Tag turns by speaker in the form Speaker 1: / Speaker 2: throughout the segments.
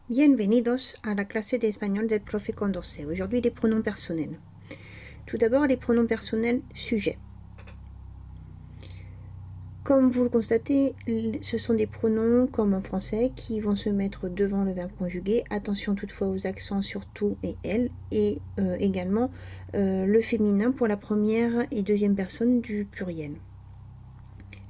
Speaker 1: Bienvenidos a la clase de espagnol del profe Condorcet. Aujourd'hui, les pronoms personnels. Tout d'abord, les pronoms personnels sujets. Comme vous le constatez, ce sont des pronoms, comme en français, qui vont se mettre devant le verbe conjugué. Attention toutefois aux accents sur tout et elle, et également le féminin pour la première et deuxième personne du pluriel.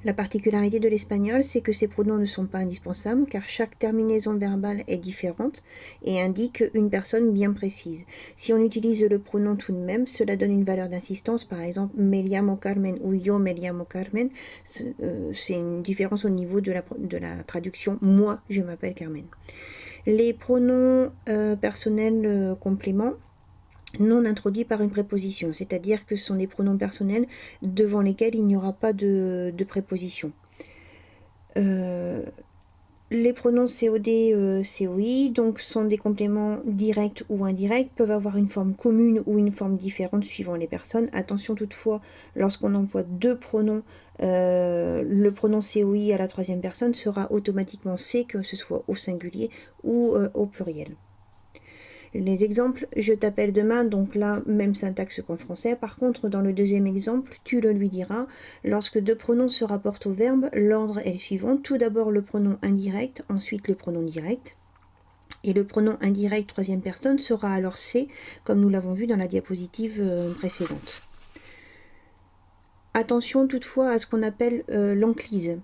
Speaker 1: La particularité de l'espagnol, c'est que ces pronoms ne sont pas indispensables car chaque terminaison verbale est différente et indique une personne bien précise. Si on utilise le pronom tout de même, cela donne une valeur d'insistance, par exemple me llamo Carmen ou yo me llamo Carmen, c'est une différence au niveau de la traduction moi je m'appelle Carmen. Les pronoms personnels compléments non introduits par une préposition, c'est-à-dire que ce sont des pronoms personnels devant lesquels il n'y aura pas de préposition. Les pronoms COD, COI, donc sont des compléments directs ou indirects, peuvent avoir une forme commune ou une forme différente suivant les personnes. Attention toutefois, lorsqu'on emploie deux pronoms, le pronom COI à la troisième personne sera automatiquement C, que ce soit au singulier ou au pluriel. Les exemples, je t'appelle demain, donc là, même syntaxe qu'en français. Par contre, dans le deuxième exemple, tu le lui diras. Lorsque deux pronoms se rapportent au verbe, l'ordre est le suivant. Tout d'abord le pronom indirect, ensuite le pronom direct. Et le pronom indirect troisième personne sera alors C, comme nous l'avons vu dans la diapositive précédente. Attention toutefois à ce qu'on appelle l'enclise.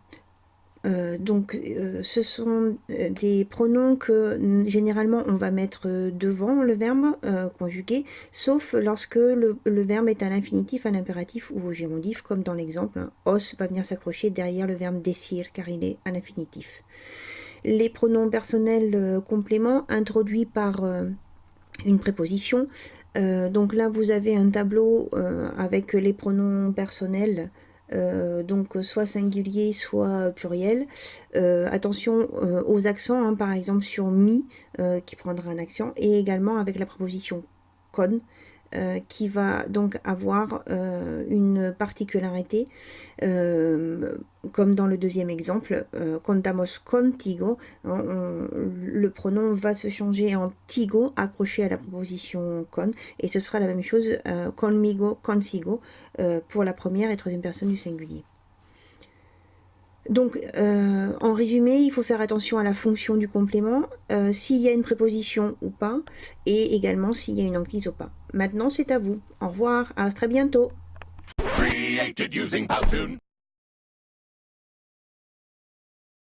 Speaker 1: Ce sont des pronoms que généralement on va mettre devant le verbe conjugué, sauf lorsque le verbe est à l'infinitif, à l'impératif ou au gérondif, comme dans l'exemple. Os va venir s'accrocher derrière le verbe decir car il est à l'infinitif. Les pronoms personnels compléments introduits par une préposition. Donc là vous avez un tableau avec les pronoms personnels. Donc soit singulier soit pluriel. Attention aux accents, hein, par exemple sur mi qui prendra un accent, et également avec la préposition con qui va donc avoir une particularité, comme dans le deuxième exemple, contamos contigo, le pronom va se changer en tigo accroché à la préposition con, et ce sera la même chose conmigo, consigo pour la première et troisième personne du singulier. Donc, en résumé, il faut faire attention à la fonction du complément, s'il y a une préposition ou pas, et également s'il y a une enclise ou pas. Maintenant, c'est à vous. Au revoir, à très bientôt.